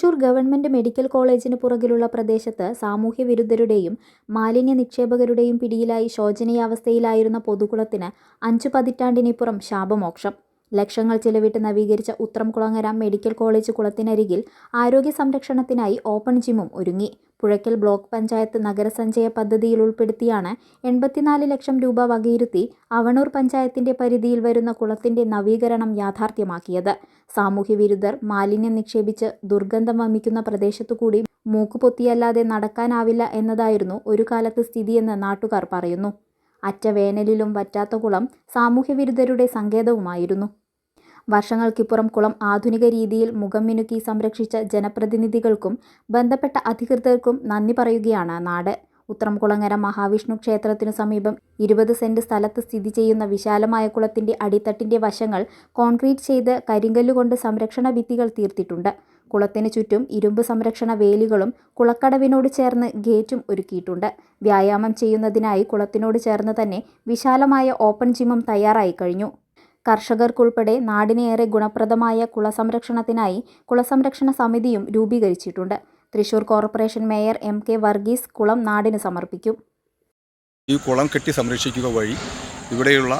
Thrissur government medical കോളേജിന് പുറകിലുള്ള പ്രദേശത്ത് സാമൂഹ്യവിരുദ്ധരുടെയും മാലിന്യ നിക്ഷേപകരുടെയും പിടിയിലായി ശോചനീയാവസ്ഥയിലായിരുന്ന പൊതുകുളത്തിന് 5 പതിറ്റാണ്ടിനിപ്പുറം ശാപമോക്ഷം. ലക്ഷങ്ങൾ ചിലവിട്ട് നവീകരിച്ച ഉത്രംകുളങ്ങര മെഡിക്കൽ കോളേജ് കുളത്തിനരികിൽ ആരോഗ്യ സംരക്ഷണത്തിനായി ഓപ്പൺ ജിമ്മും ഒരുങ്ങി. പുഴയ്ക്കൽ ബ്ലോക്ക് പഞ്ചായത്ത് നഗരസഞ്ചയ പദ്ധതിയിൽ ഉൾപ്പെടുത്തിയാണ് 84 ലക്ഷം രൂപ വകയിരുത്തി അവണൂർ പഞ്ചായത്തിന്റെ പരിധിയിൽ വരുന്ന കുളത്തിന്റെ നവീകരണം യാഥാർത്ഥ്യമാക്കിയത്. സാമൂഹ്യവിരുദ്ധർ മാലിന്യം നിക്ഷേപിച്ച് ദുർഗന്ധം വമിക്കുന്ന പ്രദേശത്തുകൂടി മൂക്കുപൊത്തിയല്ലാതെ നടക്കാനാവില്ല എന്നതായിരുന്നു ഒരു കാലത്ത് സ്ഥിതിയെന്ന് നാട്ടുകാർ പറയുന്നു. അറ്റ വേനലിലും വറ്റാത്ത കുളം സാമൂഹ്യവിരുദ്ധരുടെ സങ്കേതവുമായിരുന്നു. വർഷങ്ങൾക്കിപ്പുറം കുളം ആധുനിക രീതിയിൽ മുഖം മിനുക്കി സംരക്ഷിച്ച ജനപ്രതിനിധികൾക്കും ബന്ധപ്പെട്ട അധികൃതർക്കും നന്ദി പറയുകയാണ് നാട്. ഉത്രംകുളങ്ങര മഹാവിഷ്ണു ക്ഷേത്രത്തിനു സമീപം 20 സെന്റ് സ്ഥലത്ത് സ്ഥിതി ചെയ്യുന്ന വിശാലമായ കുളത്തിന്റെ അടിത്തട്ടിന്റെ വശങ്ങൾ കോൺക്രീറ്റ് ചെയ്ത് കരിങ്കല്ലുകൊണ്ട് സംരക്ഷണ ഭിത്തികൾ തീർത്തിട്ടുണ്ട്. കുളത്തിന് ചുറ്റും ഇരുമ്പ് സംരക്ഷണ വേലികളും കുളക്കടവിനോട് ചേർന്ന് ഗേറ്റും ഒരുക്കിയിട്ടുണ്ട്. വ്യായാമം ചെയ്യുന്നതിനായി കുളത്തിനോട് ചേർന്ന് തന്നെ വിശാലമായ ഓപ്പൺ ജിമ്മും തയ്യാറായി കഴിഞ്ഞു. കർഷകർക്കുൾപ്പെടെ നാടിന് ഏറെ ഗുണപ്രദമായ കുളസംരക്ഷണത്തിനായി കുളസംരക്ഷണ സമിതിയും രൂപീകരിച്ചിട്ടുണ്ട്. Thrissur corporation mayor MK Varghese കുളം നാടിന് സമർപ്പിക്കും. ഈ കുളം കെട്ടി സംരക്ഷിക്കുക വഴി ഇവിടെയുള്ള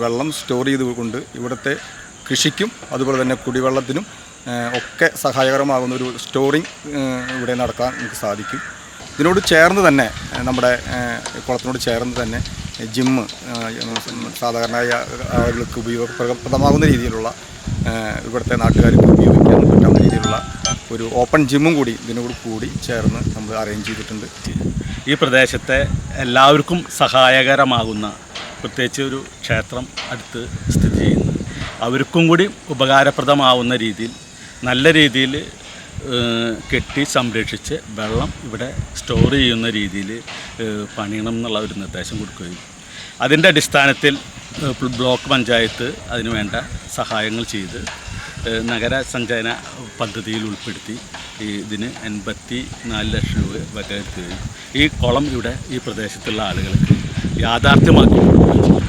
വെള്ളം സ്റ്റോർ ചെയ്തുകൊണ്ട് ഇവിടുത്തെ കൃഷിക്കും അതുപോലെ തന്നെ കുടിവെള്ളത്തിനും ഒക്കെ സഹായകരമാകുന്നൊരു സ്റ്റോറിങ് ഇവിടെ നടക്കാൻ നമുക്ക് സാധിക്കും. ഇതിനോട് ചേർന്ന് തന്നെ നമ്മുടെ കുളത്തിനോട് ചേർന്ന് തന്നെ ജിമ്മ് സാധാരണയായ ആളുകൾക്ക് ഉപയോഗപ്രദമാകുന്ന രീതിയിലുള്ള ഇവിടുത്തെ നാട്ടുകാർക്ക് ഉപയോഗിക്കാൻ പറ്റാവുന്ന രീതിയിലുള്ള ഒരു ഓപ്പൺ ജിമ്മും കൂടി ഇതിനോട് കൂടി ചേർന്ന് നമ്മൾ അറേഞ്ച് ചെയ്തിട്ടുണ്ട്. ഈ പ്രദേശത്തെ എല്ലാവർക്കും സഹായകരമാകുന്ന പ്രത്യേകിച്ച് ഒരു ക്ഷേത്രം അടുത്ത് സ്ഥിതി ചെയ്യുന്നു. അവർക്കും കൂടി ഉപകാരപ്രദമാവുന്ന രീതിയിൽ നല്ല രീതിയിൽ കെട്ടി സംരക്ഷിച്ച് വെള്ളം ഇവിടെ സ്റ്റോർ ചെയ്യുന്ന രീതിയിൽ പണിയണം എന്നുള്ള ഒരു നിർദ്ദേശം കൊടുക്കുകയും അതിൻ്റെ അടിസ്ഥാനത്തിൽ ബ്ലോക്ക് പഞ്ചായത്ത് അതിനു വേണ്ട സഹായങ്ങൾ ചെയ്ത് നഗരസഞ്ചയന പദ്ധതിയിൽ ഉൾപ്പെടുത്തി ഇതിന് 84 ലക്ഷം രൂപ വകയിരുത്തുകയും ഈ കുളം ഇവിടെ ഈ പ്രദേശത്തുള്ള ആളുകൾക്ക് യാഥാർത്ഥ്യമാക്കി കൊടുക്കുകയും ചെയ്തു.